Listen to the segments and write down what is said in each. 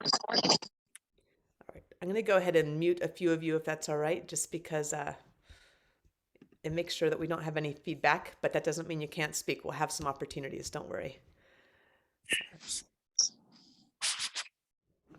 All right, I'm going to go ahead and mute a few of you if that's all right, just because it makes sure that we don't have any feedback, but that doesn't mean you can't speak. We'll have some opportunities, don't worry.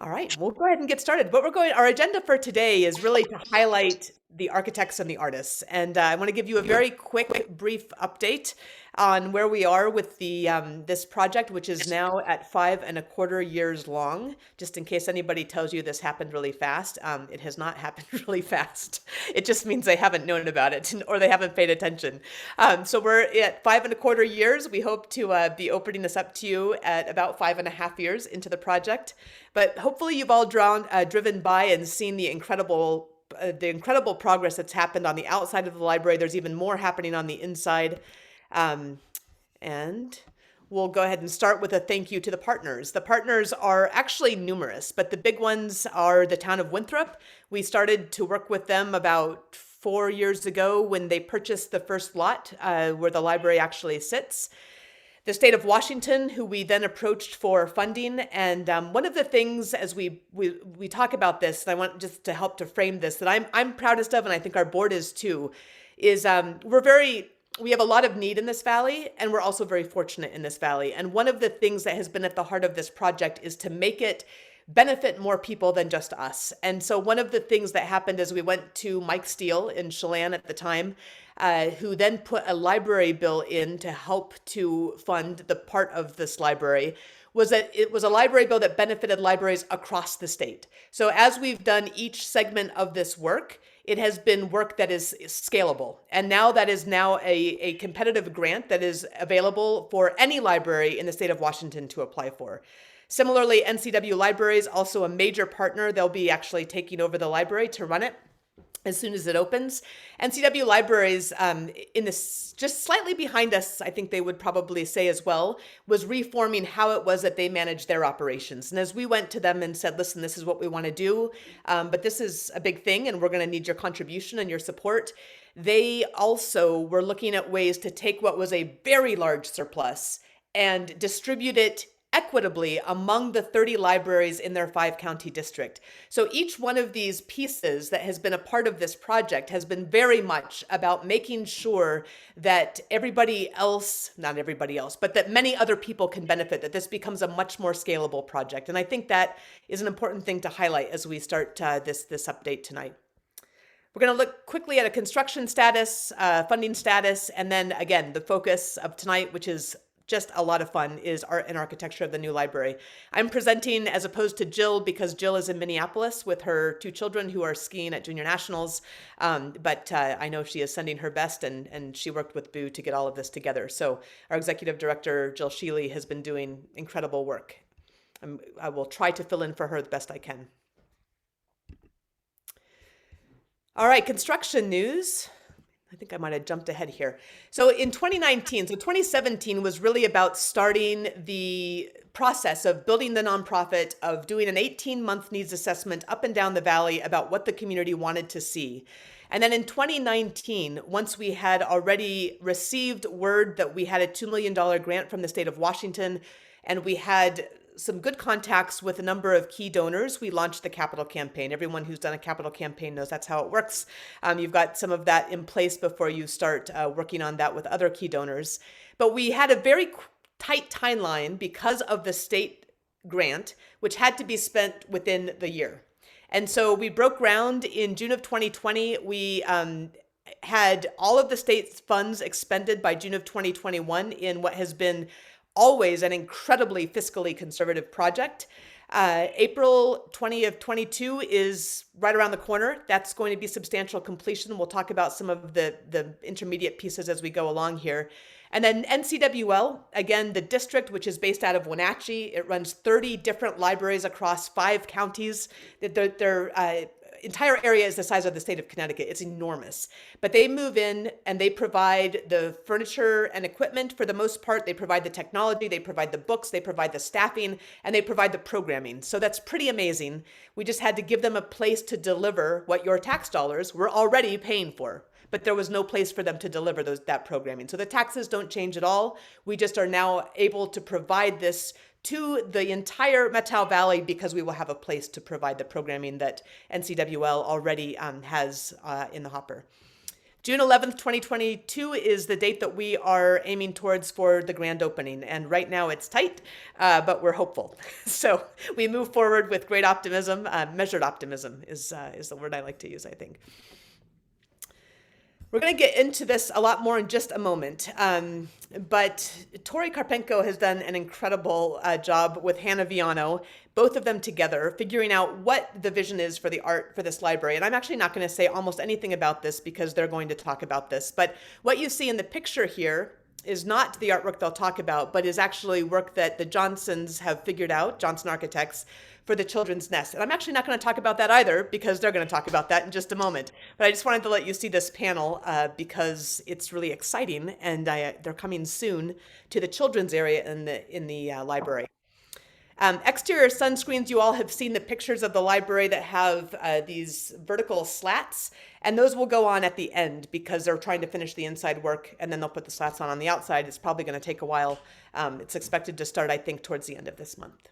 All right, we'll go ahead and get started. Our agenda for today is really to highlight the architects and the artists. And I want to give you a very quick, brief update on where we are with this project, which is now at 5.25 years long. Just in case anybody tells you this happened really fast, it has not happened really fast. It just means they haven't known about it or they haven't paid attention. So we're at 5.25 years. We hope to be opening this up to you at about 5.5 years into the project. But hopefully you've all driven by and seen the incredible progress that's happened on the outside of the library. There's even more happening on the inside. And we'll go ahead and start with a thank you to the partners. The partners are actually numerous, but the big ones are the town of Winthrop. We started to work with them about 4 years ago when they purchased the first lot where the library actually sits. The state of Washington, who we then approached for funding. And one of the things as we talk about this, and I want just to help to frame this, that I'm proudest of, and I think our board is too, is we have a lot of need in this valley, and we're also very fortunate in this valley. And one of the things that has been at the heart of this project is to make it benefit more people than just us. And so one of the things that happened is we went to Mike Steele in Chelan at the time, who then put a library bill in to help to fund the part of this library, was that it was a library bill that benefited libraries across the state. So as we've done each segment of this work, it has been work that is scalable. And now that is now a competitive grant that is available for any library in the state of Washington to apply for. Similarly, NCW Libraries, also a major partner. They'll be actually taking over the library to run it as soon as it opens. NCW Libraries, in this just slightly behind us, I think they would probably say as well, was reforming how it was that they managed their operations. And as we went to them and said, listen, this is what we want to do, but this is a big thing and we're going to need your contribution and your support, they also were looking at ways to take what was a very large surplus and distribute it equitably among the 30 libraries in their 5-county district. So each one of these pieces that has been a part of this project has been very much about making sure that everybody else, not everybody else, but that many other people can benefit, that this becomes a much more scalable project. And I think that is an important thing to highlight as we start this update tonight. We're going to look quickly at a construction status, funding status, and then again, the focus of tonight, which is just a lot of fun, is art and architecture of the new library. I'm presenting as opposed to Jill because Jill is in Minneapolis with her 2 children who are skiing at Junior Nationals. But I know she is sending her best, and she worked with Boo to get all of this together. So our executive director, Jill Sheely, has been doing incredible work. I will try to fill in for her the best I can. All right, construction news. I think I might have jumped ahead here. So in 2017 was really about starting the process of building the nonprofit, of doing an 18-month needs assessment up and down the valley about what the community wanted to see. And then in 2019, once we had already received word that we had a $2 million grant from the state of Washington, and we had some good contacts with a number of key donors, we launched the capital campaign. Everyone who's done a capital campaign knows that's how it works. You've got some of that in place before you start working on that with other key donors. But we had a very tight timeline because of the state grant, which had to be spent within the year. And so we broke ground in June of 2020. We had all of the state's funds expended by June of 2021 in what has been always an incredibly fiscally conservative project. April 20 of 22 is right around the corner. That's going to be substantial completion. We'll talk about some of the intermediate pieces as we go along here. And then NCWL, again, the district, which is based out of Wenatchee, it runs 30 different libraries across 5 counties. Their entire area is the size of the state of Connecticut. It's enormous. But they move in and they provide the furniture and equipment for the most part. They provide the technology, they provide the books, they provide the staffing, and they provide the programming. So that's pretty amazing. We just had to give them a place to deliver what your tax dollars were already paying for. But there was no place for them to deliver that programming. So the taxes don't change at all. We just are now able to provide this to the entire Methow Valley, because we will have a place to provide the programming that NCWL already has in the hopper. June 11th, 2022 is the date that we are aiming towards for the grand opening. And right now it's tight, but we're hopeful. So we move forward with great optimism. Measured optimism is the word I like to use, I think. We're going to get into this a lot more in just a moment, but Tori Carpenko has done an incredible job with Hannah Viano, both of them together, figuring out what the vision is for the art for this library. And I'm actually not going to say almost anything about this because they're going to talk about this. But what you see in the picture here is not the artwork they'll talk about, but is actually work that the Johnsons have figured out, Johnson Architects, for the Children's Nest. And I'm actually not going to talk about that either because they're going to talk about that in just a moment. But I just wanted to let you see this panel because it's really exciting, and they're coming soon to the children's area in the library. Exterior sunscreens, you all have seen the pictures of the library that have these vertical slats, and those will go on at the end because they're trying to finish the inside work, and then they'll put the slats on the outside. It's probably going to take a while. It's expected to start, I think, towards the end of this month.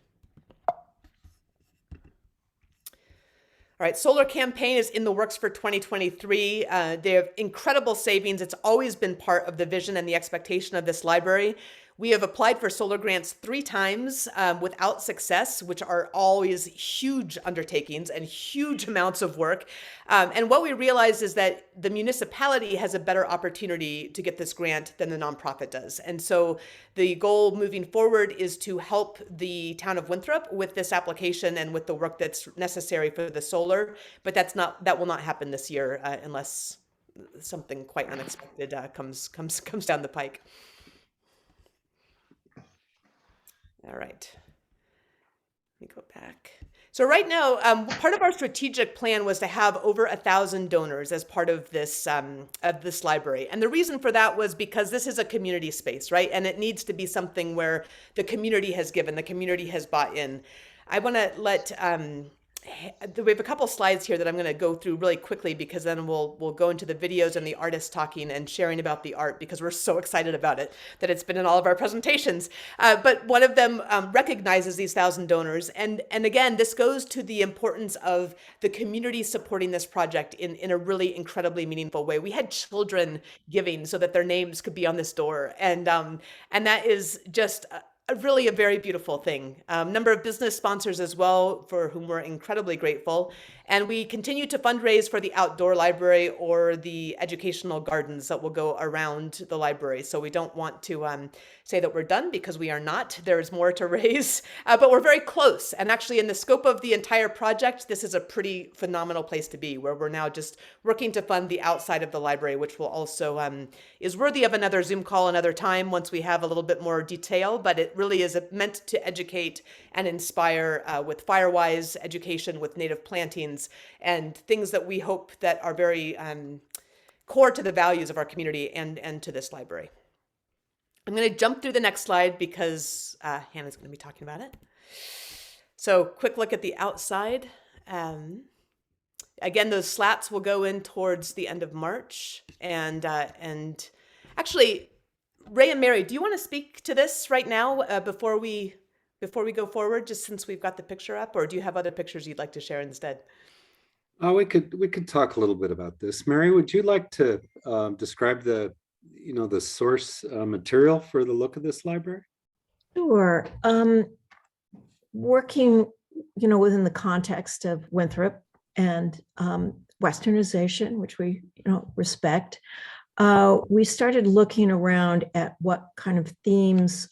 All right, solar campaign is in the works for 2023. They have incredible savings. It's always been part of the vision and the expectation of this library. We have applied for solar grants 3 times without success, which are always huge undertakings and huge amounts of work. And what we realized is that the municipality has a better opportunity to get this grant than the nonprofit does. And so the goal moving forward is to help the town of Winthrop with this application and with the work that's necessary for the solar. But that will not happen this year unless something quite unexpected comes down the pike. All right, let me go back. So right now, part of our strategic plan was to have over 1,000 donors as part of this library. And the reason for that was because this is a community space, right? And it needs to be something where the community has given, the community has bought in. I want to let, we have a couple slides here that I'm going to go through really quickly because then we'll go into the videos and the artists talking and sharing about the art because we're so excited about it that it's been in all of our presentations. But one of them recognizes these 1,000 donors. And again, this goes to the importance of the community supporting this project in a really incredibly meaningful way. We had children giving so that their names could be on this door. And that is just really a very beautiful thing. Number of business sponsors as well, for whom we're incredibly grateful. And we continue to fundraise for the outdoor library or the educational gardens that will go around the library. So we don't want to say that we're done because we are not. There is more to raise, but we're very close. And actually in the scope of the entire project, this is a pretty phenomenal place to be where we're now just working to fund the outside of the library, which will also is worthy of another Zoom call another time once we have a little bit more detail, but it really is meant to educate and inspire with Firewise education, with native plantings and things that we hope that are very core to the values of our community and to this library. I'm going to jump through the next slide because Hannah's going to be talking about it. So quick look at the outside. Again, those slats will go in towards the end of March. And actually, Ray and Mary, do you want to speak to this right now before we go forward, just since we've got the picture up, or do you have other pictures you'd like to share instead? We could talk a little bit about this. Mary, would you like to describe the source material for the look of this library? Sure. Working, within the context of Winthrop and Westernization, which we, respect, we started looking around at what kind of themes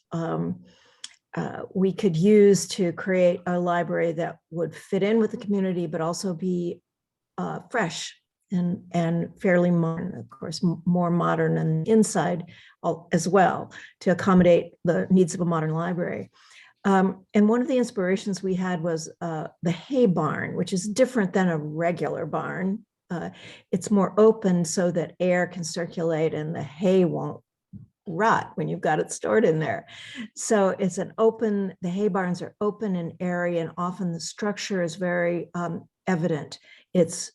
we could use to create a library that would fit in with the community, but also be fresh and fairly modern, of course, more modern and inside as well to accommodate the needs of a modern library. And one of the inspirations we had was the hay barn, which is different than a regular barn. It's more open so that air can circulate and the hay won't rot when you've got it stored in there. So it's the hay barns are open and airy, and often the structure is very evident.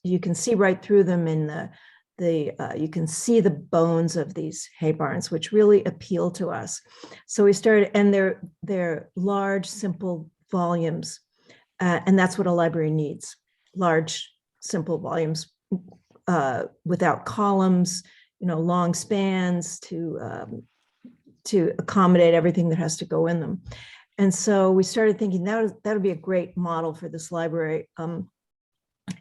You can see right through them in you can see the bones of these hay barns, which really appeal to us. So we started, and they're large, simple volumes, and that's what a library needs: large, simple volumes without columns, long spans to accommodate everything that has to go in them. And so we started thinking that would be a great model for this library.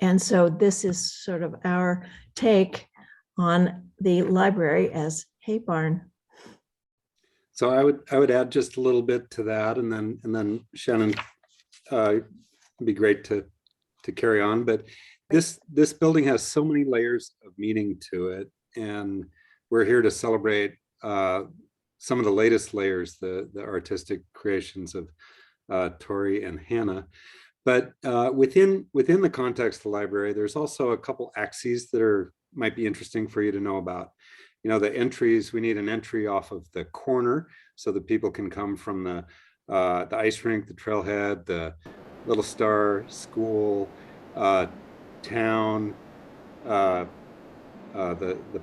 And so this is sort of our take on the library as hay barn. So I would add just a little bit to that, and then Shannon, it'd be great to carry on. But this building has so many layers of meaning to it, and we're here to celebrate some of the latest layers, the artistic creations of Tori and Hannah. But within the context of the library, there's also a couple axes that might be interesting for you to know about. The entries, we need an entry off of the corner so that people can come from the ice rink, the trailhead, the Little Star School, town, the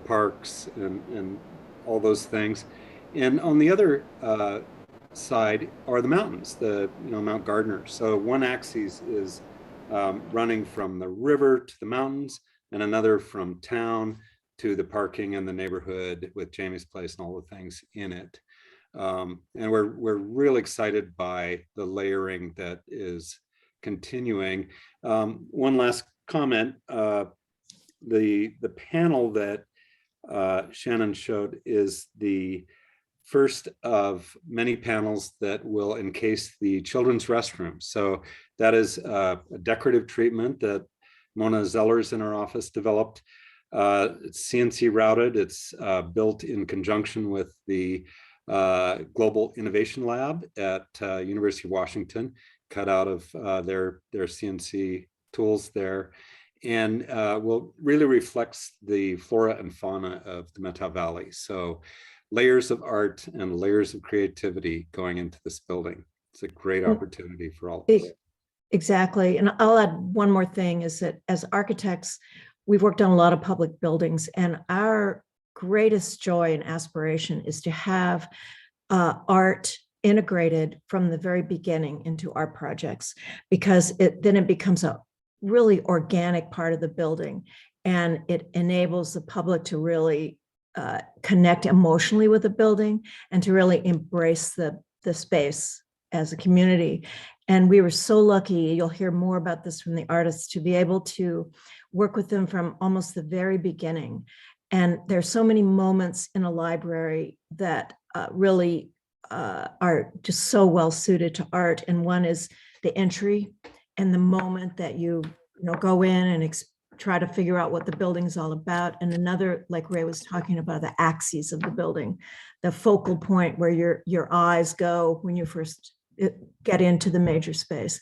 parks, and all those things. And on the other side are the mountains, Mount Gardner. So one axis is running from the river to the mountains, and another from town to the parking and the neighborhood with Jamie's Place and all the things in it. And we're really excited by the layering that is continuing. One last comment: the panel that Shannon showed is the first of many panels that will encase the children's restroom. So that is a decorative treatment that Mona Zellers in our office developed. It's CNC routed. It's built in conjunction with the Global Innovation Lab at University of Washington, cut out of their CNC tools there, and will really reflects the flora and fauna of the Methow Valley. So layers of art and layers of creativity going into this building. It's a great opportunity for all of us. Exactly. And I'll add one more thing, is that as architects, we've worked on a lot of public buildings, and our greatest joy and aspiration is to have art integrated from the very beginning into our projects, because then it becomes a really organic part of the building, and it enables the public to really connect emotionally with the building and to really embrace the space as a community. And we were so lucky, you'll hear more about this from the artists, to be able to work with them from almost the very beginning. And there's so many moments in a library that really are just so well suited to art. And one is the entry and the moment that you go in and try to figure out what the building's all about. And another, like Ray was talking about, the axes of the building, the focal point where your eyes go when you first get into the major space.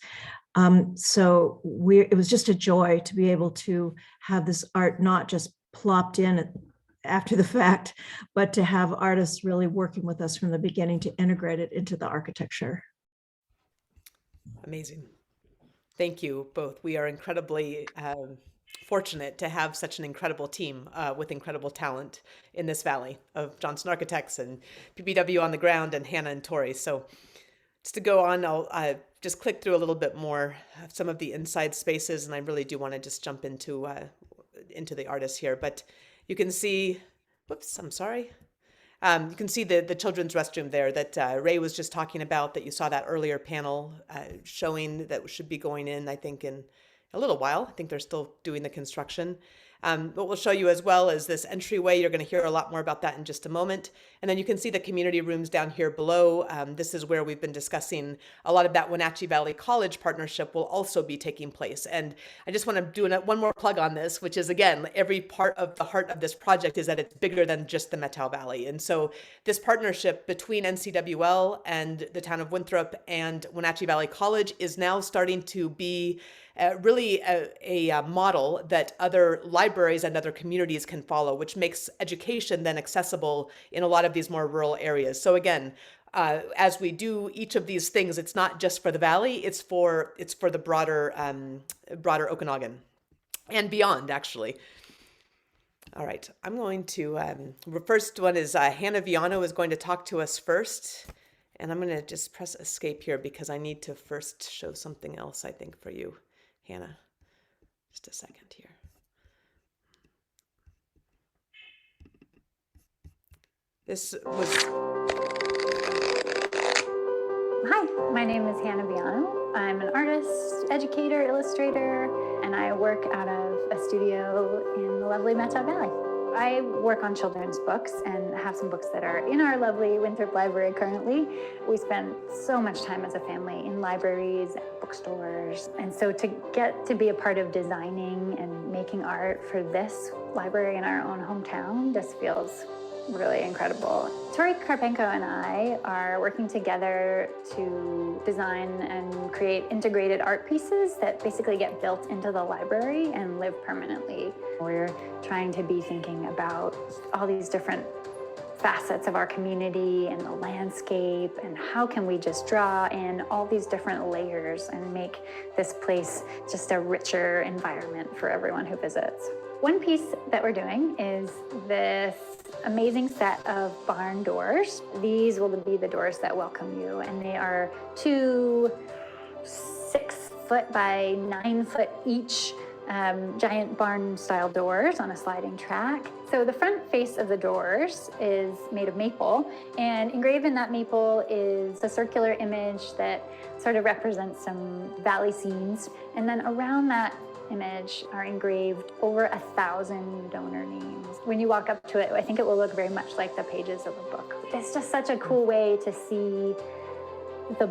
So it was just a joy to be able to have this art not just plopped in after the fact, but to have artists really working with us from the beginning to integrate it into the architecture. Amazing. Thank you both. We are incredibly fortunate to have such an incredible team with incredible talent in this valley of Johnson Architects and PPW on the ground, and Hannah and Tori. So just to go on, I'll just click through a little bit more of some of the inside spaces, and I really do want to just jump into the artists here. But you can see, whoops, I'm sorry. You can see the children's restroom there that Ray was just talking about, that you saw that earlier panel showing that should be going in, I think, in a little while. I think they're still doing the construction. What we'll show you as well is this entryway. You're going to hear a lot more about that in just a moment. And then you can see the community rooms down here below. This is where we've been discussing a lot of that Wenatchee Valley College partnership will also be taking place. And I just want to do one more plug on this, which is, again, every part of the heart of this project is that it's bigger than just the Methow Valley. And so this partnership between NCWL and the town of Winthrop and Wenatchee Valley College is now starting to be really a model that other libraries and other communities can follow, which makes education then accessible in a lot of these more rural areas. So again, as we do each of these things, it's not just for the valley; it's for the broader Okanagan and beyond, actually. All right, I'm going to, first one is Hannah Viano is going to talk to us first. And I'm going to just press escape here because I need to first show something else, I think, for you, Hannah. Just a second here. This was... Hi, my name is Hannah Viano. I'm an artist, educator, illustrator, and I work out of a studio in the lovely Metcalfe Valley. I work on children's books and have some books that are in our lovely Winthrop Library currently. We spend so much time as a family in libraries and bookstores. And so to get to be a part of designing and making art for this library in our own hometown just feels really incredible. Tori Carrillo and I are working together to design and create integrated art pieces that basically get built into the library and live permanently. We're trying to be thinking about all these different facets of our community and the landscape, and how can we just draw in all these different layers and make this place just a richer environment for everyone who visits. One piece that we're doing is this amazing set of barn doors. These will be the doors that welcome you, and they are 2 6-foot by 9-foot each giant barn-style doors on a sliding track. So the front face of the doors is made of maple, and engraved in that maple is a circular image that sort of represents some valley scenes. And then around that image are engraved over 1,000 donor names. When you walk up to it, I think it will look very much like the pages of a book. It's just such a cool way to see the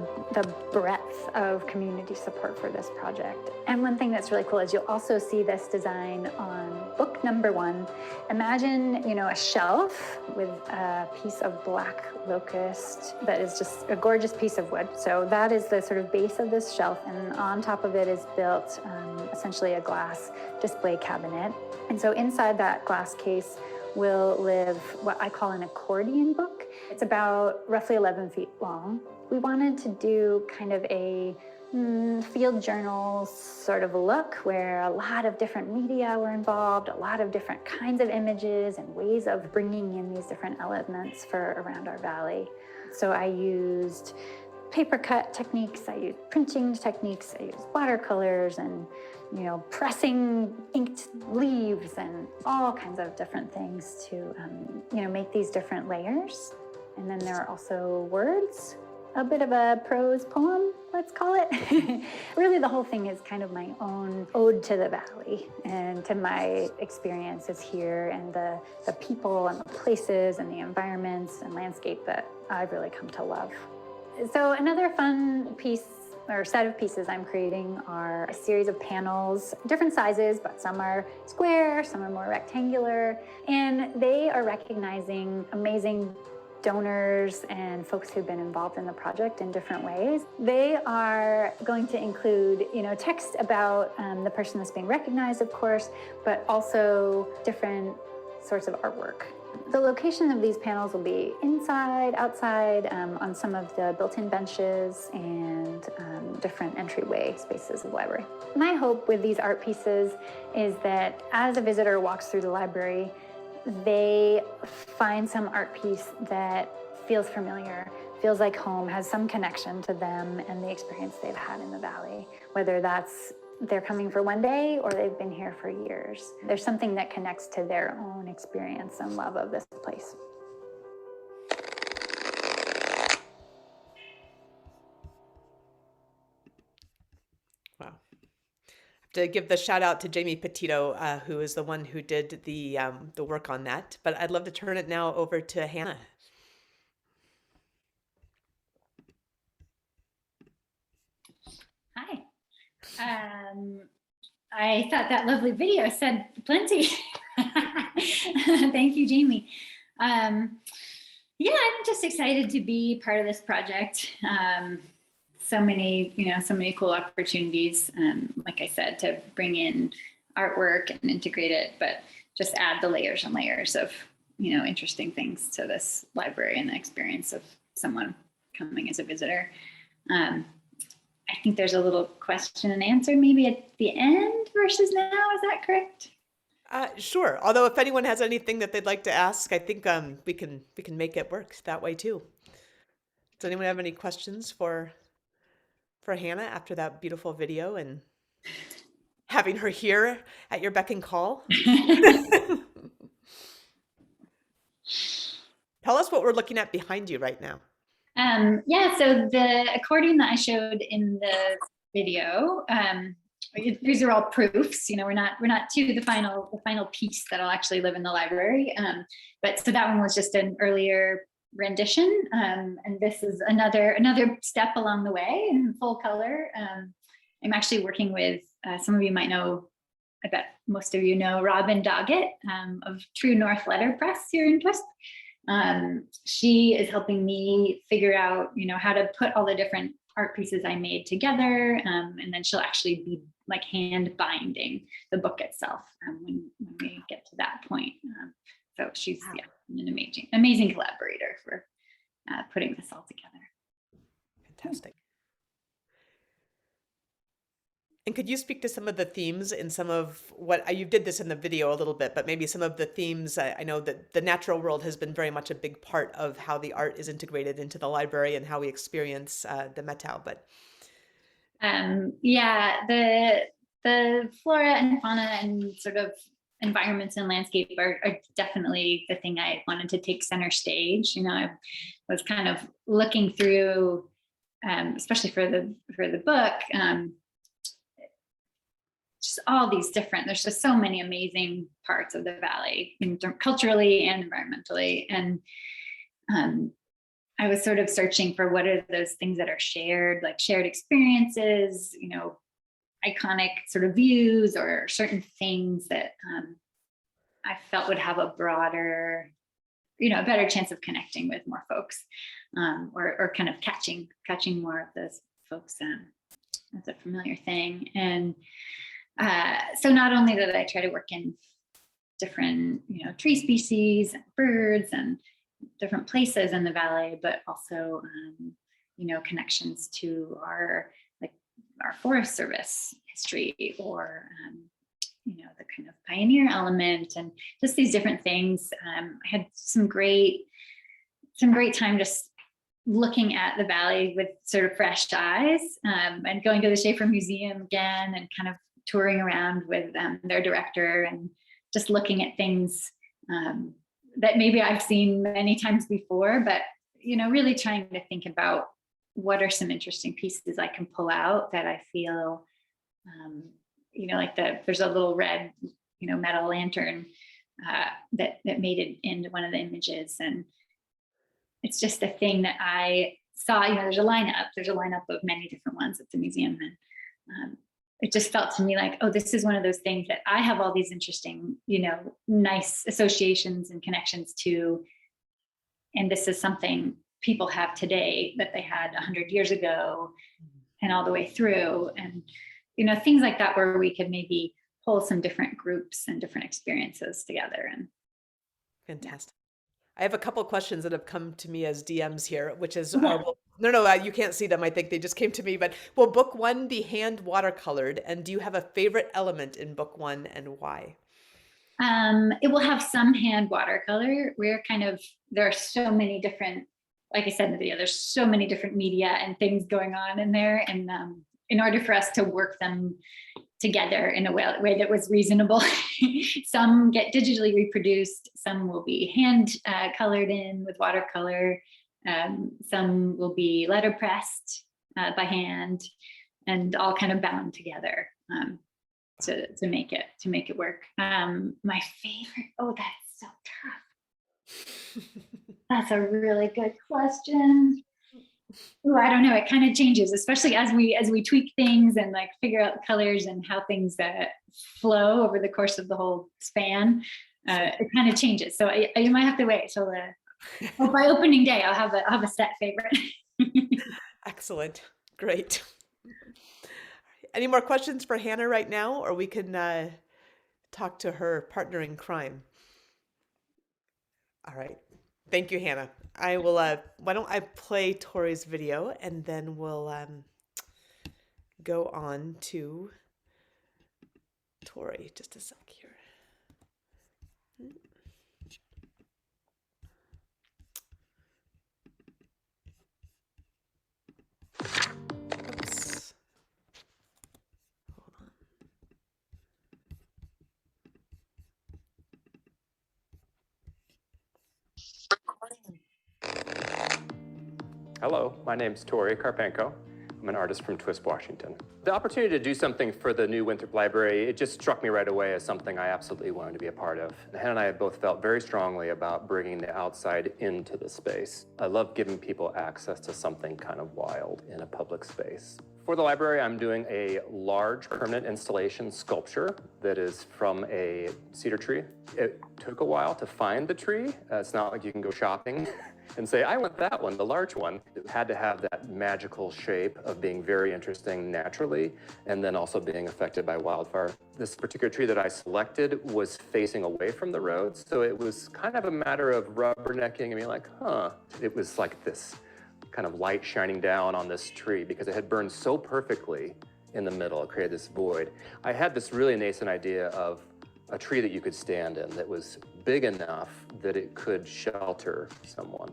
breadth of community support for this project. And one thing that's really cool is you'll also see this design on book number 1. Imagine, a shelf with a piece of black locust that is just a gorgeous piece of wood. So that is the sort of base of this shelf, and on top of it is built essentially a glass display cabinet. And so inside that glass case will live what I call an accordion book. It's about roughly 11 feet long. We wanted to do kind of a field journal sort of a look where a lot of different media were involved, a lot of different kinds of images and ways of bringing in these different elements for around our valley. So I used paper cut techniques, I used printing techniques, I used watercolors and pressing inked leaves and all kinds of different things to make these different layers. And then there are also words, a bit of a prose poem, let's call it. Really, the whole thing is kind of my own ode to the valley and to my experiences here and the people and the places and the environments and landscape that I've really come to love. So another fun piece or set of pieces I'm creating are a series of panels, different sizes, but some are square, some are more rectangular, and they are recognizing amazing donors and folks who've been involved in the project in different ways. They are going to include, text about the person that's being recognized, of course, but also different sorts of artwork. The location of these panels will be inside, outside, on some of the built-in benches and different entryway spaces of the library. My hope with these art pieces is that as a visitor walks through the library, they find some art piece that feels familiar, feels like home, has some connection to them and the experience they've had in the valley, whether that's they're coming for one day or they've been here for years. There's something that connects to their own experience and love of this place. Wow. To give the shout out to Jamie Petito, who is the one who did the work on that. But I'd love to turn it now over to Hannah. Hi. I thought that lovely video said plenty. Thank you, Jamie. Yeah, I'm just excited to be part of this project. So many cool opportunities, like I said, to bring in artwork and integrate it, but just add the layers and layers of, interesting things to this library and the experience of someone coming as a visitor. I think there's a little question and answer maybe at the end versus now. Is that correct? Sure. Although if anyone has anything that they'd like to ask, I think we can make it work that way too. Does anyone have any questions for Hannah after that beautiful video and having her here at your beck and call? Tell us what we're looking at behind you right now. Yeah, so the accordion that I showed in the video, these are all proofs. We're not to the final piece that'll actually live in the library. But so that one was just an earlier rendition, and this is another step along the way in full color. I'm actually working with some of you might know. I bet most of you know Robin Doggett of True North Letterpress here in Twisp. She is helping me figure out, how to put all the different art pieces I made together. And then she'll actually be like hand binding the book itself when we get to that point. So she's an amazing collaborator for putting this all together. Fantastic. And could you speak to some of the themes in some of what you did this in the video a little bit, but maybe some of the themes? I know that the natural world has been very much a big part of how the art is integrated into the library and how we experience the Metau. But the flora and fauna and sort of environments and landscape are definitely the thing I wanted to take center stage. I was kind of looking through, especially for the book. Just all these different, there's just so many amazing parts of the valley, culturally and environmentally. And I was sort of searching for what are those things that are shared, like shared experiences, iconic sort of views or certain things that I felt would have a broader, a better chance of connecting with more folks, or kind of catching more of those folks as a familiar thing. And so not only did I try to work in different, tree species, and birds, and different places in the valley, but also, connections to our Forest Service history, or, the kind of pioneer element, and just these different things. I had some great time just looking at the valley with sort of fresh eyes, and going to the Schaefer Museum again, and kind of touring around with their director, and just looking at things that maybe I've seen many times before, but really trying to think about what are some interesting pieces I can pull out that I feel, like there's a little red, metal lantern that made it into one of the images, and it's just a thing that I saw. There's a lineup of many different ones at the museum, and it just felt to me like, oh, this is one of those things that I have all these interesting, nice associations and connections to. And this is something people have today that they had 100 years ago and all the way through. And, things like that, where we could maybe pull some different groups and different experiences together. And fantastic. I have a couple questions that have come to me as DMs here, which is, you can't see them. I think they just came to me, but will book one be hand watercolored? And do you have a favorite element in book one, and why? It will have some hand watercolor. There are so many different, like I said in the video, there's so many different media and things going on in there. And in order for us to work them together in a way that was reasonable, some get digitally reproduced, some will be hand colored in with watercolor, some will be letterpressed by hand, and all kind of bound together to make it work. My favorite, that's so tough. That's a really good question. Ooh, I don't know. It kind of changes, especially as we tweak things and figure out the colors and how things flow over the course of the whole span. It kind of changes. So you might have to wait till by opening day. I'll have a set favorite. Excellent. Great. Any more questions for Hannah right now, or we can talk to her partner in crime? All right. Thank you, Hannah. I will, why don't I play Tori's video, and then we'll go on to Tori. Just a sec here. Oops. Hold on. Hello, my name's Tori Carrillo. I'm an artist from Twist, Washington. The opportunity to do something for the new Winthrop Library, it just struck me right away as something I absolutely wanted to be a part of. Hannah and I have both felt very strongly about bringing the outside into the space. I love giving people access to something kind of wild in a public space. For the library, I'm doing a large permanent installation sculpture that is from a cedar tree. It took a while to find the tree. It's not like you can go shopping and say, I want that one, the large one. It had to have that magical shape of being very interesting naturally, and then also being affected by wildfire. This particular tree that I selected was facing away from the road, so it was kind of a matter of rubbernecking and being like, huh. It was like this kind of light shining down on this tree because it had burned so perfectly in the middle. It created this void. I had this really nascent idea of a tree that you could stand in that was big enough that it could shelter someone.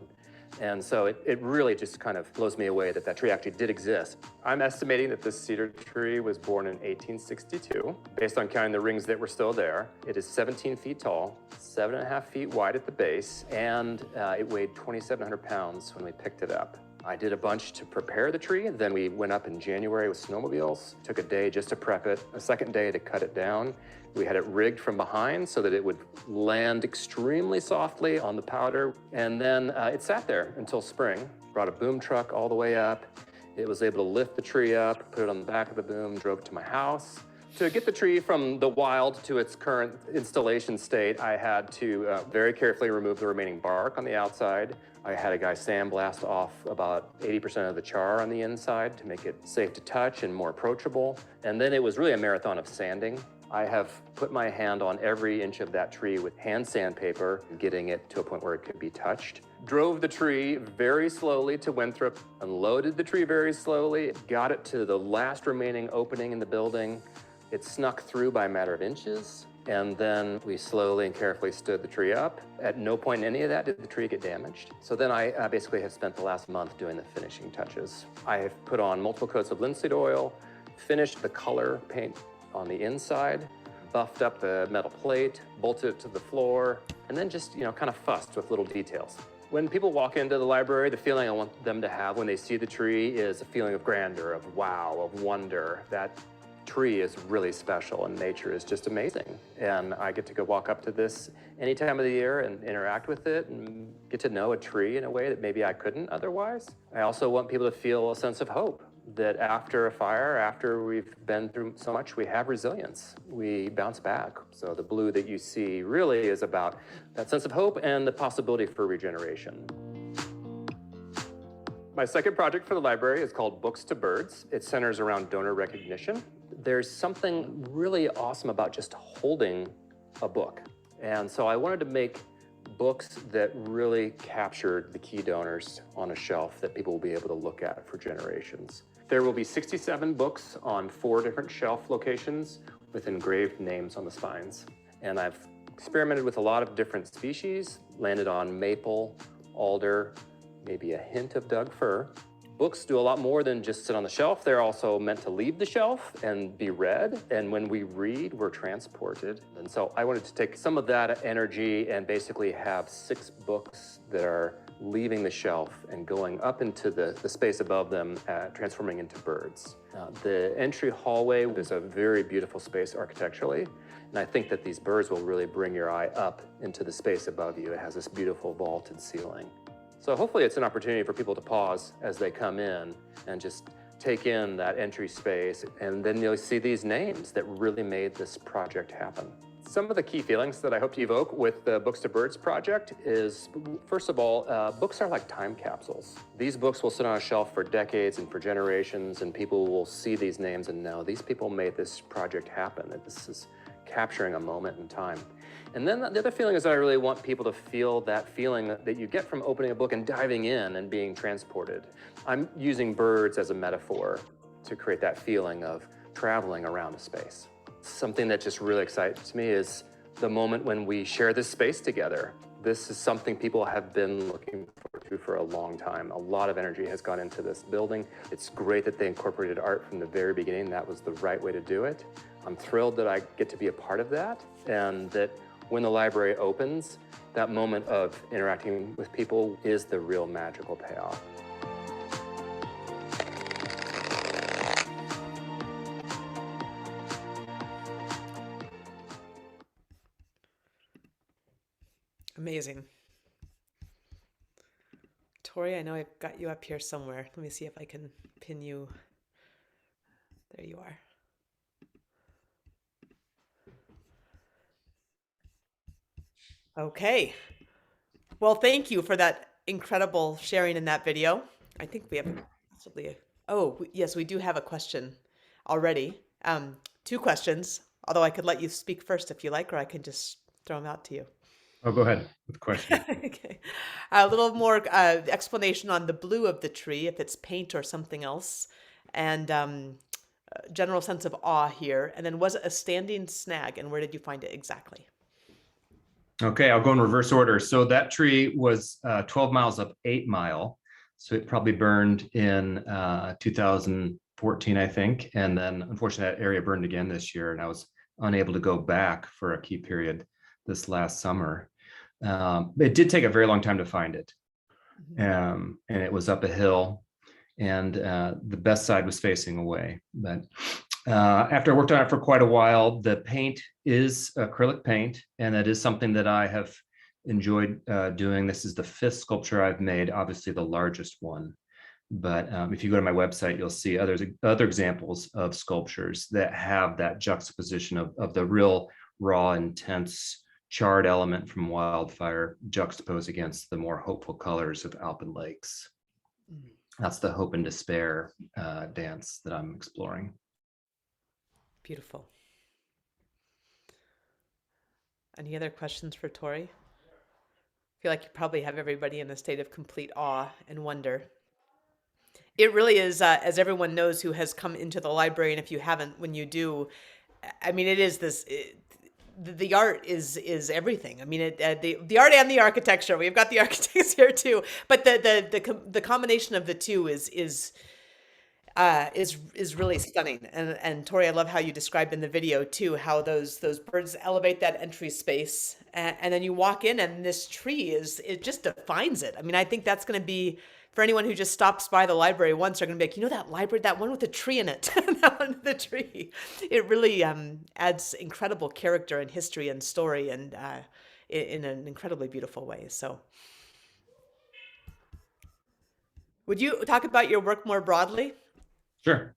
And so it really just kind of blows me away that that tree actually did exist. I'm estimating that this cedar tree was born in 1862, based on counting the rings that were still there. It is 17 feet tall, 7.5 feet wide at the base, and it weighed 2,700 pounds when we picked it up. I did a bunch to prepare the tree. Then we went up in January with snowmobiles. Took a day just to prep it, a second day to cut it down. We had it rigged from behind so that it would land extremely softly on the powder. And then it sat there until spring. Brought a boom truck all the way up. It was able to lift the tree up, put it on the back of the boom, drove it to my house. To get the tree from the wild to its current installation state, I had to very carefully remove the remaining bark on the outside. I had a guy sandblast off about 80% of the char on the inside to make it safe to touch and more approachable. And then it was really a marathon of sanding. I have put my hand on every inch of that tree with hand sandpaper, getting it to a point where it could be touched. Drove the tree very slowly to Winthrop, unloaded the tree very slowly, got it to the last remaining opening in the building. It snuck through by a matter of inches, and then we slowly and carefully stood the tree up. At no point in any of that did the tree get damaged. So then I basically have spent the last month doing the finishing touches. I have put on multiple coats of linseed oil, finished the color paint on the inside, buffed up the metal plate, bolted it to the floor, and then just, kind of fussed with little details. When people walk into the library, the feeling I want them to have when they see the tree is a feeling of grandeur, of wow, of wonder. That tree is really special and nature is just amazing. And I get to go walk up to this any time of the year and interact with it and get to know a tree in a way that maybe I couldn't otherwise. I also want people to feel a sense of hope that after a fire, after we've been through so much, we have resilience. We bounce back. So the blue that you see really is about that sense of hope and the possibility for regeneration. My second project for the library is called Books to Birds. It centers around donor recognition. There's something really awesome about just holding a book. And so I wanted to make books that really captured the key donors on a shelf that people will be able to look at for generations. There will be 67 books on 4 different shelf locations with engraved names on the spines. And I've experimented with a lot of different species, landed on maple, alder, maybe a hint of Doug fir. Books do a lot more than just sit on the shelf. They're also meant to leave the shelf and be read. And when we read, we're transported. And so I wanted to take some of that energy and basically have 6 books that are leaving the shelf and going up into the space above them, transforming into birds. The entry hallway is a very beautiful space architecturally. And I think that these birds will really bring your eye up into the space above you. It has this beautiful vaulted ceiling. So hopefully it's an opportunity for people to pause as they come in and just take in that entry space, and then you'll see these names that really made this project happen. Some of the key feelings that I hope to evoke with the Books to Birds project is, first of all, books are like time capsules. These books will sit on a shelf for decades and for generations, and people will see these names and know these people made this project happen, that this is capturing a moment in time. And then the other feeling is that I really want people to feel that feeling that you get from opening a book and diving in and being transported. I'm using birds as a metaphor to create that feeling of traveling around a space. Something that just really excites me is the moment when we share this space together. This is something people have been looking forward to for a long time. A lot of energy has gone into this building. It's great that they incorporated art from the very beginning. That was the right way to do it. I'm thrilled that I get to be a part of that, and that when the library opens, that moment of interacting with people is the real magical payoff. Amazing. Tori, I know I've got you up here somewhere. Let me see if I can pin you. There you are. Okay. Well, thank you for that incredible sharing in that video. I think we have possibly, yes, we do have a question already. Two questions, although I could let you speak first if you like, or I can just throw them out to you. Oh, go ahead with the question. Okay. A little more explanation on the blue of the tree, if it's paint or something else, and general sense of awe here. And then, was it a standing snag, and where did you find it exactly? Okay, I'll go in reverse order. So that tree was 12 miles up 8 Mile. So it probably burned in 2014, I think. And then unfortunately that area burned again this year, and I was unable to go back for a key period this last summer. It did take a very long time to find it. And it was up a hill, and the best side was facing away. But after I worked on it for quite a while, the paint is acrylic paint, and that is something that I have enjoyed doing. This is the 5th sculpture I've made, obviously the largest one. But if you go to my website, you'll see other examples of sculptures that have that juxtaposition of the real raw, intense, charred element from wildfire juxtaposed against the more hopeful colors of Alpine lakes. That's the hope and despair dance that I'm exploring. Beautiful. Any other questions for Tori? I feel like you probably have everybody in a state of complete awe and wonder. It really is, as everyone knows who has come into the library, and if you haven't, when you do, I mean, it is this. The art is everything. I mean, the art and the architecture. We've got the architects here too, but the combination of the two is really stunning. And Tori, I love how you described in the video too how those birds elevate that entry space, and then you walk in, and this tree it just defines it. I mean, I think that's going to be, for anyone who just stops by the library once, they're going to be like, you know, that library, that one with the tree in it, that one with the tree. It really adds incredible character and history and story, and in an incredibly beautiful way. So, would you talk about your work more broadly? Sure.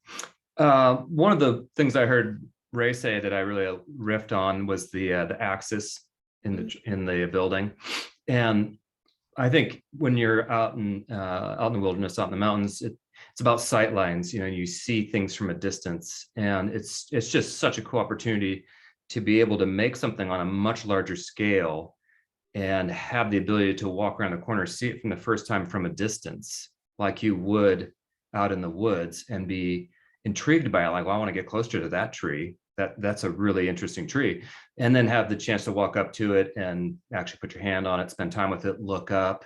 One of the things I heard Ray say that I really riffed on was the axis in the building, and I think when you're out in the wilderness, out in the mountains, it's about sight lines. You know, you see things from a distance, and it's just such a cool opportunity to be able to make something on a much larger scale and have the ability to walk around the corner, see it from the first time from a distance, like you would out in the woods, and be intrigued by it. Like, well, I want to get closer to that tree. That's a really interesting tree. And then have the chance to walk up to it and actually put your hand on it, spend time with it, look up.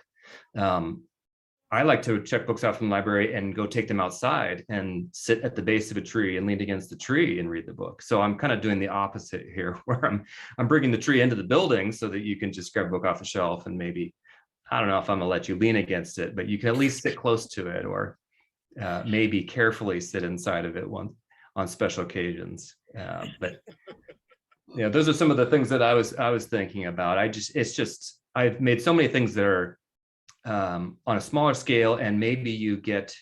I like to check books out from the library and go take them outside and sit at the base of a tree and lean against the tree and read the book. So I'm kind of doing the opposite here, where I'm bringing the tree into the building so that you can just grab a book off the shelf, and maybe, I don't know if I'm gonna let you lean against it, but you can at least sit close to it, or maybe carefully sit inside of it on special occasions. But yeah, those are some of the things that I was thinking about. I've made so many things that are on a smaller scale, and maybe you get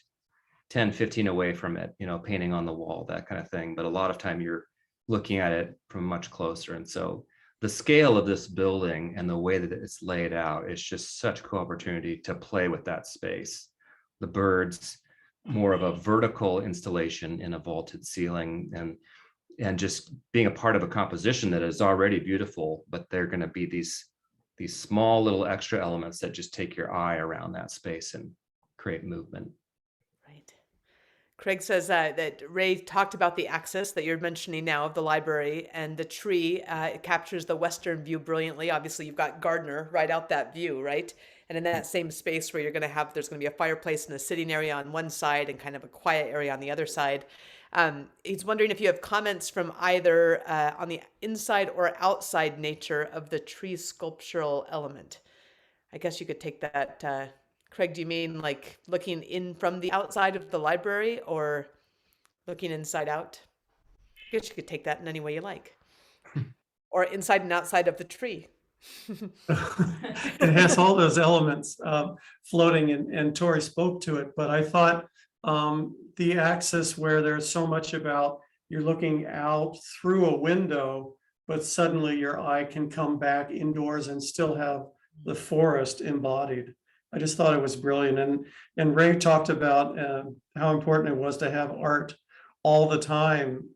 10, 15 away from it, you know, painting on the wall, that kind of thing. But a lot of time you're looking at it from much closer. And so the scale of this building and the way that it's laid out is just such a cool opportunity to play with that space. The birds, more of a vertical installation in a vaulted ceiling, and just being a part of a composition that is already beautiful, but they're going to be these small little extra elements that just take your eye around that space and create movement. Right. Craig says that Ray talked about the axis that you're mentioning now of the library and the tree. It captures the western view brilliantly. Obviously, you've got Gardner right out that view, right? And in that same space where there's going to be a fireplace and a sitting area on one side and kind of a quiet area on the other side. He's wondering if you have comments from either on the inside or outside nature of the tree sculptural element. I guess you could take that. Craig, do you mean like looking in from the outside of the library or looking inside out? I guess you could take that in any way you like. Or inside and outside of the tree. It has all those elements floating, and Tori spoke to it, but I thought the axis where there's so much about you're looking out through a window, but suddenly your eye can come back indoors and still have the forest embodied. I just thought it was brilliant. And Ray talked about how important it was to have art all the time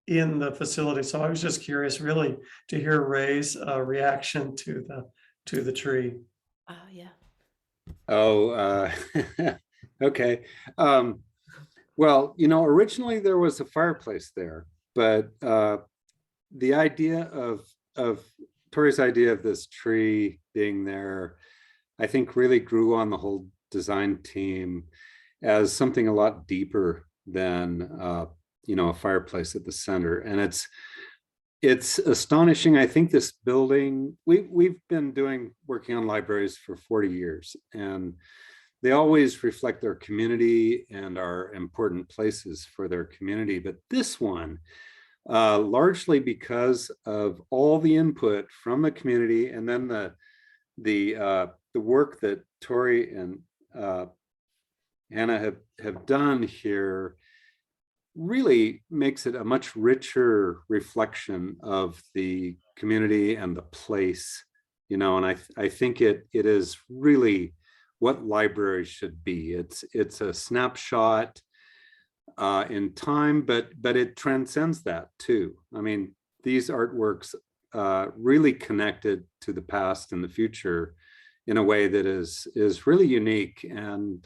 in the facility. So I was just curious really to hear Ray's reaction to the tree. Oh, yeah. Oh, okay. Well, originally there was a fireplace there, but the idea of Tori's idea of this tree being there, I think really grew on the whole design team as something a lot deeper than a fireplace at the center. And it's astonishing. I think this building, we've been working on libraries for 40 years, and they always reflect their community and are important places for their community. But this one, largely because of all the input from the community, and then the work that Tori and Hannah have done here, really makes it a much richer reflection of the community and the place, and I think it is really what libraries should be. It's a snapshot in time, but it transcends that too. I mean, these artworks really connected to the past and the future in a way that is really unique, and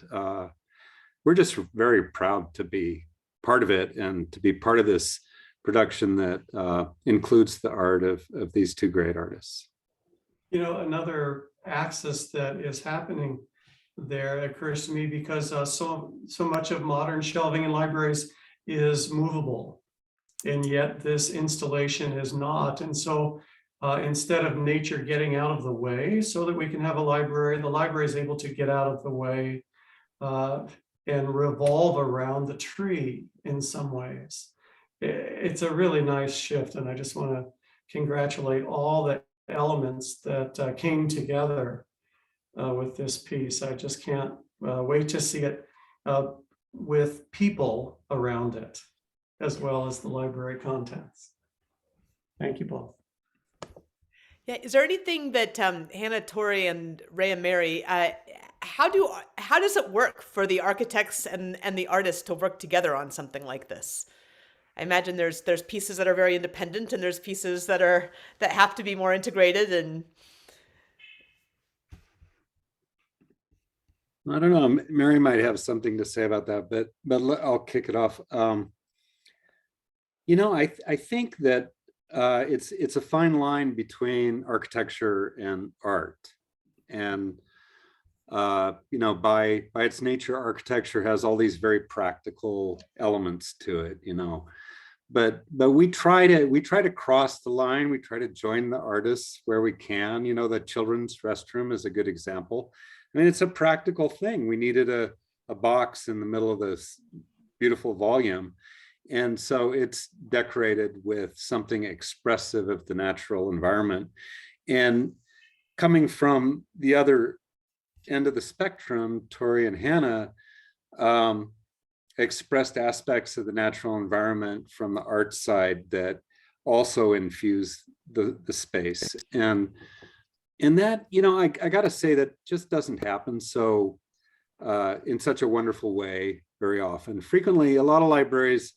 we're just very proud to be part of it and to be part of this production that includes the art of these two great artists. Another axis that is happening there occurs to me because so much of modern shelving in libraries is movable, and yet this installation is not. And so instead of nature getting out of the way so that we can have a library, the library is able to get out of the way and revolve around the tree in some ways. It's a really nice shift, and I just want to congratulate all the elements that came together with this piece. I just can't wait to see it with people around it, as well as the library contents. Thank you both. Yeah, is there anything that Hannah, Tori, and Ray and Mary, how does it work for the architects and the artists to work together on something like this? I imagine there's pieces that are very independent, and there's pieces that have to be more integrated. And I don't know, Mary might have something to say about that, but I'll kick it off. I think that it's a fine line between architecture and art, and by its nature, architecture has all these very practical elements to it, but we try to cross the line. We try to join the artists where we can. The children's restroom is a good example. I mean, it's a practical thing. We needed a box in the middle of this beautiful volume, and so it's decorated with something expressive of the natural environment. And coming from the other end of the spectrum, Tori and Hannah expressed aspects of the natural environment from the art side that also infuse the space. And that, I got to say, that just doesn't happen so in such a wonderful way very often. Frequently, a lot of libraries,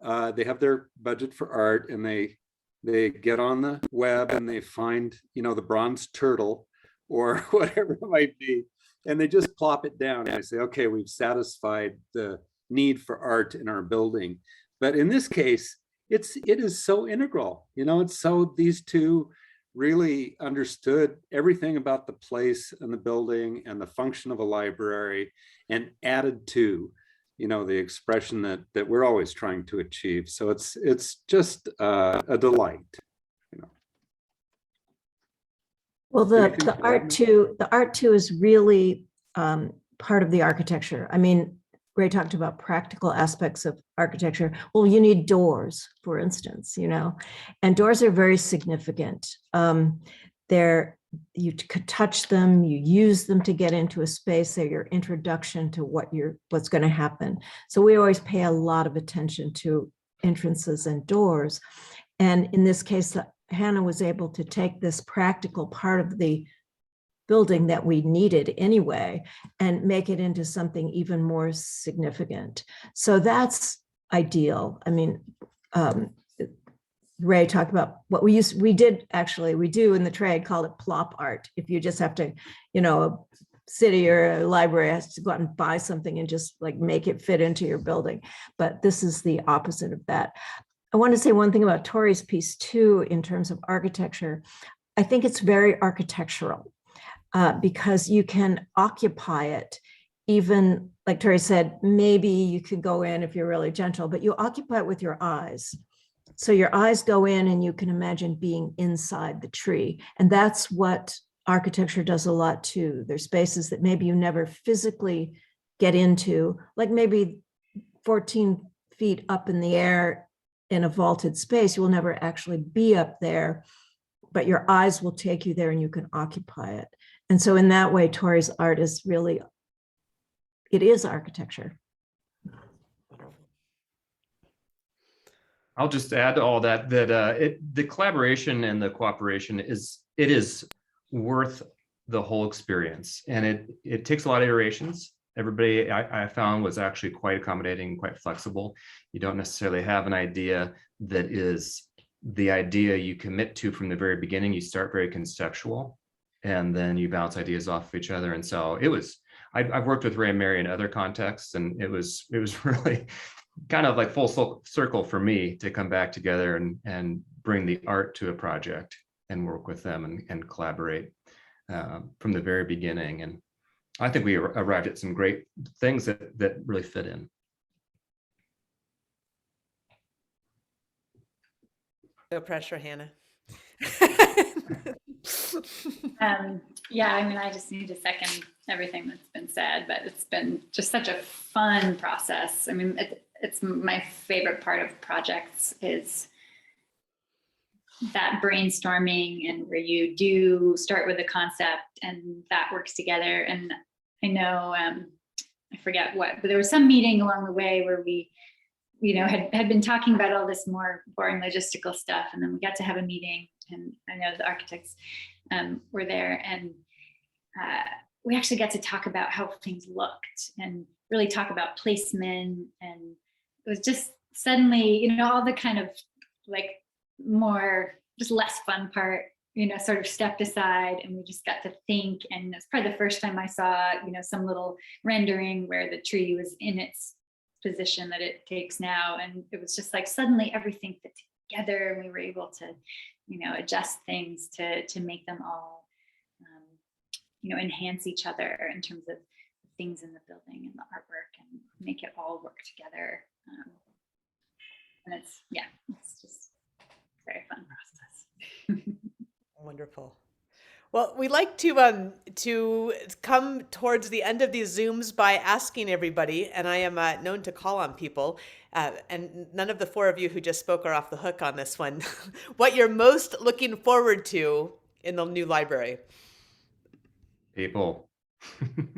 they have their budget for art, and they get on the web and they find, the bronze turtle or whatever it might be, and they just plop it down and they say, okay, we've satisfied the need for art in our building. But in this case, it is so integral. It's so these two really understood everything about the place and the building and the function of a library, and added to the expression that we're always trying to achieve. So it's just a delight. Well, the art too is really part of the architecture. I mean, Ray talked about practical aspects of architecture. Well, you need doors, for instance, and doors are very significant. You could touch them, you use them to get into a space. They're your introduction to what's going to happen. So we always pay a lot of attention to entrances and doors. And in this case, Hannah was able to take this practical part of the building that we needed anyway and make it into something even more significant. So that's ideal. I mean, Ray talked about what we do in the trade, call it plop art. If you just have to, a city or a library has to go out and buy something and just like make it fit into your building. But this is the opposite of that. I want to say one thing about Tori's piece too, in terms of architecture. I think it's very architectural because you can occupy it. Even like Tori said, maybe you could go in if you're really gentle, but you occupy it with your eyes. So your eyes go in and you can imagine being inside the tree. And that's what architecture does a lot too. There's spaces that maybe you never physically get into, like maybe 14 feet up in the air in a vaulted space. You will never actually be up there, but your eyes will take you there and you can occupy it. And so in that way, Tori's art is really, it is architecture. I'll just add to all that the collaboration and the cooperation is worth the whole experience, and it takes a lot of iterations. Everybody I found was actually quite accommodating, quite flexible. You don't necessarily have an idea that is the idea you commit to from the very beginning. You start very conceptual, and then you bounce ideas off of each other. And so it was. I've worked with Ray and Mary in other contexts, and it was really kind of like full circle for me to come back together and bring the art to a project and work with them and collaborate from the very beginning. And I think we arrived at some great things that really fit in. No pressure, Hannah. Yeah, I mean, I just need to second everything that's been said, but it's been just such a fun process. I mean, it's my favorite part of projects is that brainstorming, and where you do start with a concept and that works together. And I know, I forget what, but there was some meeting along the way where we, had been talking about all this more boring logistical stuff. And then we got to have a meeting, and I know the architects were there, and we actually got to talk about how things looked and really talk about placement. And it was just suddenly, all the kind of like more, just less fun part, sort of stepped aside, and we just got to think. And it's probably the first time I saw, some little rendering where the tree was in its position that it takes now. And it was just like suddenly everything fit together, and we were able to, adjust things to make them all, enhance each other in terms of things in the building and the artwork, and make it all work together. And it's just a very fun process. Wonderful. Well, we like to come towards the end of these Zooms by asking everybody, and I am known to call on people, and none of the four of you who just spoke are off the hook on this one, what you're most looking forward to in the new library. People.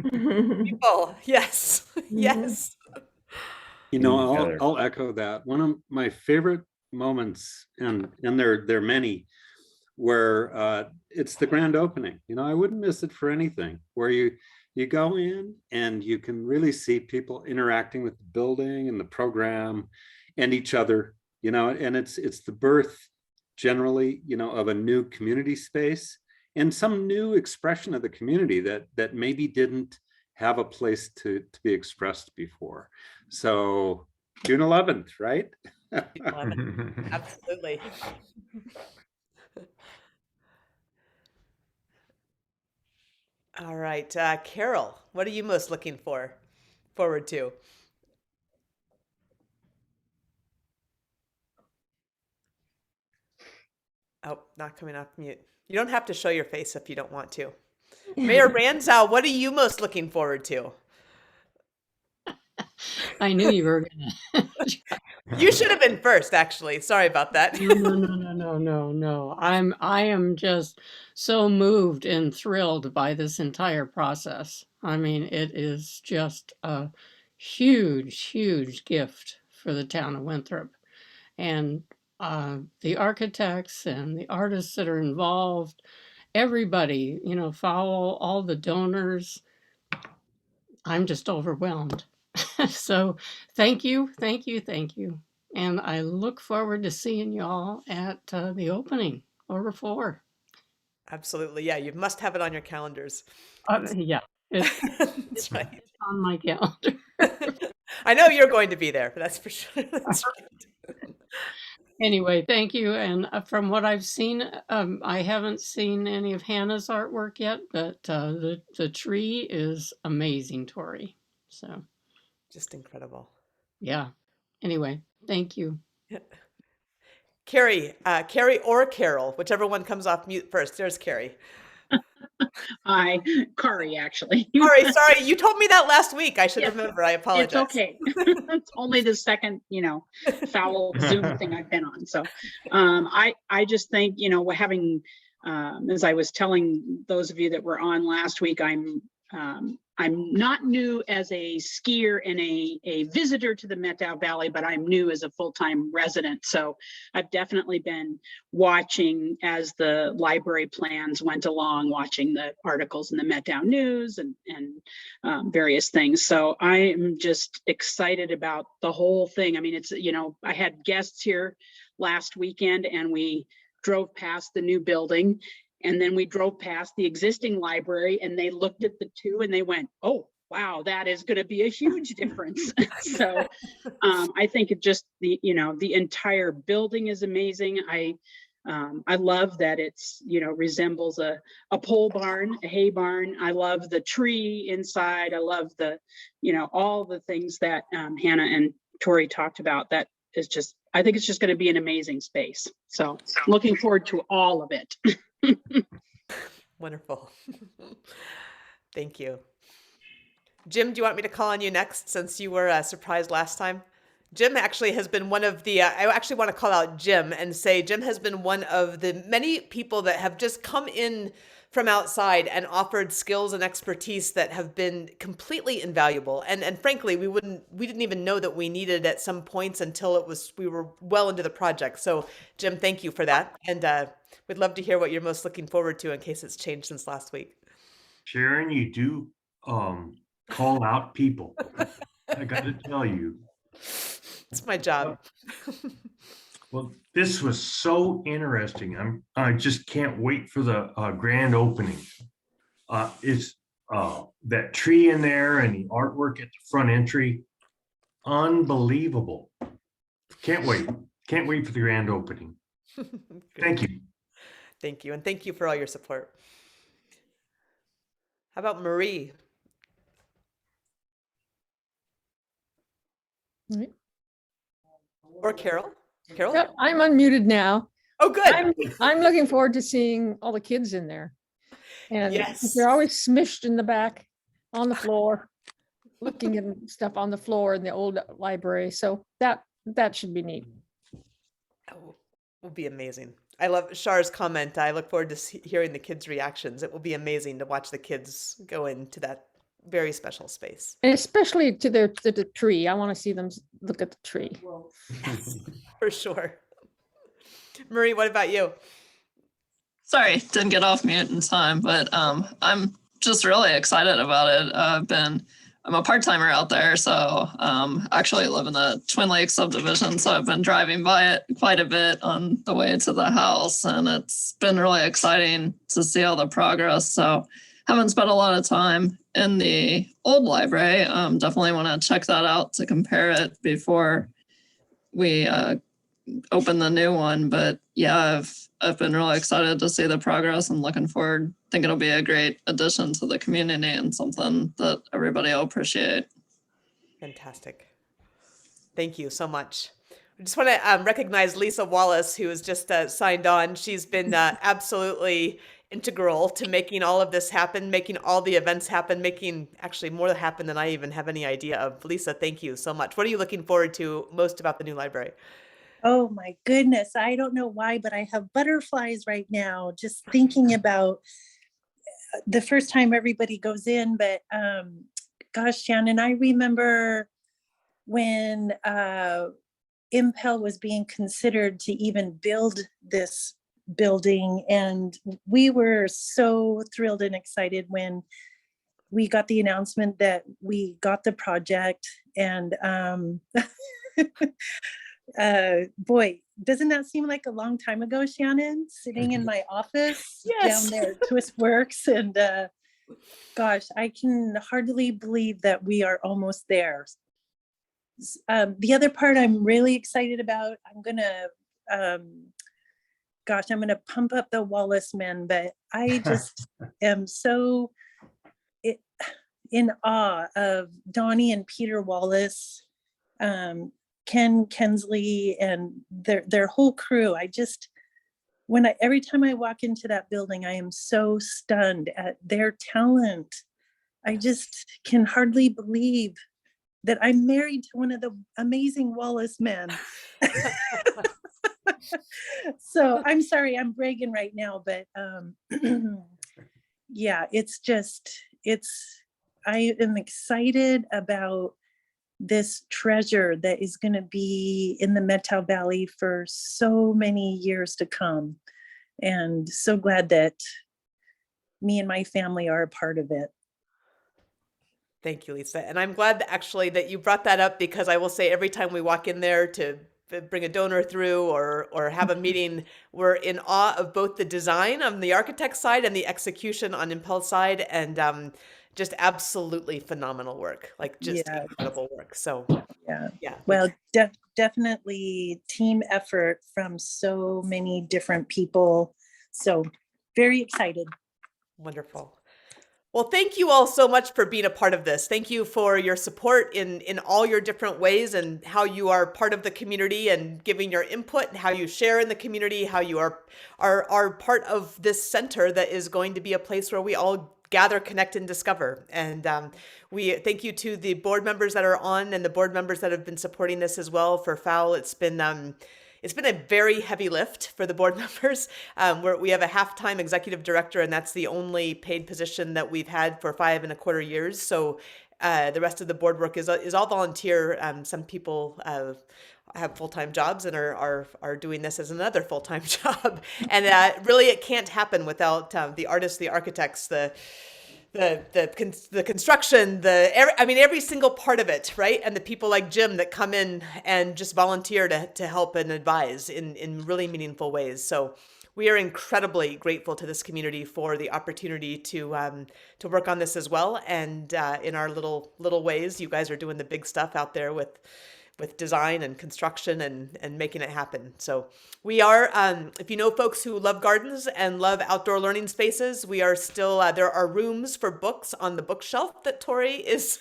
People, yes, yes. I'll echo that. One of my favorite moments, and there are many, where it's the grand opening. I wouldn't miss it for anything, where you go in and you can really see people interacting with the building and the program and each other, and it's the birth generally, of a new community space and some new expression of the community that maybe didn't have a place to be expressed before. So June 11th, right? Absolutely. All right, Carol, what are you most looking forward to? Oh, not coming off mute. You don't have to show your face if you don't want to. Mayor Ranza, what are you most looking forward to? I knew you were gonna. You should have been first, actually. Sorry about that. No. I am just so moved and thrilled by this entire process. I mean, it is just a huge gift for the town of Winthrop. And the architects and the artists that are involved, everybody, follow all the donors. I'm just overwhelmed. So thank you. And I look forward to seeing y'all at the opening, over 4. Absolutely. Yeah, you must have it on your calendars. Yeah, it's That's right. on my calendar. I know you're going to be there, but that's for sure. That's right. Anyway, thank you. And from what I've seen, I haven't seen any of Hannah's artwork yet, but the tree is amazing, Tori. So, Just incredible. yeah. Anyway, thank you. Carrie or Carol, whichever one comes off mute first. There's Carrie. Hi, Carrie, actually. Sorry, you told me that last week. I should Yeah, remember. I apologize. It's okay. It's only the second, foul Zoom thing I've been on. So I just think, having, as I was telling those of you that were on last week, I'm not new as a skier and a visitor to the Methow Valley, but I'm new as a full-time resident. So I've definitely been watching as the library plans went along, watching the articles in the Methow News and various things. So I am just excited about the whole thing. I mean, it's, I had guests here last weekend and we drove past the new building. And then we drove past the existing library and they looked at the two and they went, oh, wow, that is going to be a huge difference. So I think it just, the entire building is amazing. I love that it's, resembles a pole barn, a hay barn. I love the tree inside. I love the, all the things that Hannah and Tori talked about. That is just, I think it's just going to be an amazing space. So looking forward to all of it. Wonderful. Thank you. Jim, do you want me to call on you next since you were surprised last time? Jim actually has been one of the, I actually want to call out Jim and say Jim has been one of the many people that have just come in from outside and offered skills and expertise that have been completely invaluable. And frankly, we didn't even know that we needed at some points until we were well into the project. So Jim, thank you for that. And we'd love to hear what you're most looking forward to in case it's changed since last week. Sharon, you do call out people. I got to tell you. It's my job. Well, this was so interesting. I just can't wait for the grand opening. It's that tree in there and the artwork at the front entry. Unbelievable. Can't wait. Can't wait for the grand opening. Thank you. Thank you. And thank you for all your support. How about Marie? Right. Or Carol? Carol? Yep, I'm unmuted now. Oh, good. I'm looking forward to seeing all the kids in there. And Yes. they're always smished in the back on the floor, looking at stuff on the floor in the old library. So that should be neat. Oh, will be amazing. I love Char's comment. I look forward to hearing the kids' reactions. It will be amazing to watch the kids go into that very special space. And especially to the tree. I want to see them look at the tree. For sure. Marie, what about you? Sorry, didn't get off mute in time, but I'm just really excited about it. I'm a part-timer out there, so actually live in the Twin Lakes subdivision, so I've been driving by it quite a bit on the way to the house, and it's been really exciting to see all the progress. So haven't spent a lot of time in the old library. Definitely want to check that out to compare it before we open the new one. But yeah, I've been really excited to see the progress and looking forward. I think it'll be a great addition to the community and something that everybody will appreciate. Fantastic. Thank you so much. I just want to recognize Lisa Wallace, who has just signed on. She's been absolutely integral to making all of this happen, making all the events happen, making actually more happen than I even have any idea of. Lisa, thank you so much. What are you looking forward to most about the new library? Oh my goodness. I don't know why, but I have butterflies right now, just thinking about the first time everybody goes in. But gosh, Shannon, I remember when Impel was being considered to even build this building, and we were so thrilled and excited when we got the announcement that we got the project. And boy, doesn't that seem like a long time ago, Shannon, sitting in my office down there at Twist Works? And gosh, I can hardly believe that we are almost there. The other part I'm really excited about, I'm gonna pump up the Wallace men, but I just am so in awe of Donnie and Peter Wallace, Ken Kensley, and their whole crew. Every time I walk into that building, I am so stunned at their talent. I just can hardly believe that I'm married to one of the amazing Wallace men. So I'm sorry, I'm bragging right now, but yeah, I am excited about this treasure that is going to be in the Methow Valley for so many years to come. And so glad that me and my family are a part of it. Thank you, Lisa. And I'm glad that you brought that up, because I will say every time we walk in there to bring a donor through or have a meeting, we're in awe of both the design on the architect side and the execution on Impulse side, and just absolutely phenomenal work, like just incredible work. So yeah. Well, definitely team effort from so many different people. So very excited. Wonderful. Well, thank you all so much for being a part of this. Thank you for your support in all your different ways, and how you are part of the community and giving your input, and how you share in the community, how you are part of this center that is going to be a place where we all gather, connect, and discover. And we thank you to the board members that are on, and the board members that have been supporting this as well. For FOWL, it's been a very heavy lift for the board members. We have a half-time executive director, and that's the only paid position that we've had for 5.25 years. So the rest of the board work is all volunteer. Some people have full-time jobs and are doing this as another full-time job. And really, it can't happen without the artists, the architects, the construction, every single part of it, right? And the people like Jim that come in and just volunteer to help and advise in really meaningful ways. So we are incredibly grateful to this community for the opportunity to work on this as well. And in our little ways, you guys are doing the big stuff out there with design and construction and making it happen. So we are, if you know folks who love gardens and love outdoor learning spaces, we are still, there are rooms for books on the bookshelf that Tori is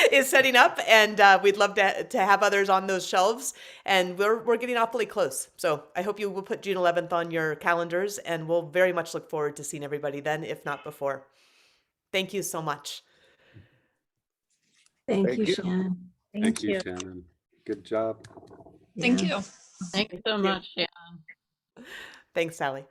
is setting up, and we'd love to have others on those shelves, and we're getting awfully close. So I hope you will put June 11th on your calendars, and we'll very much look forward to seeing everybody then, if not before. Thank you so much. Thank you, Shannon. Thank you, Shannon. Good job. Thank you. Thank you so much, Shannon. Thanks, Sally.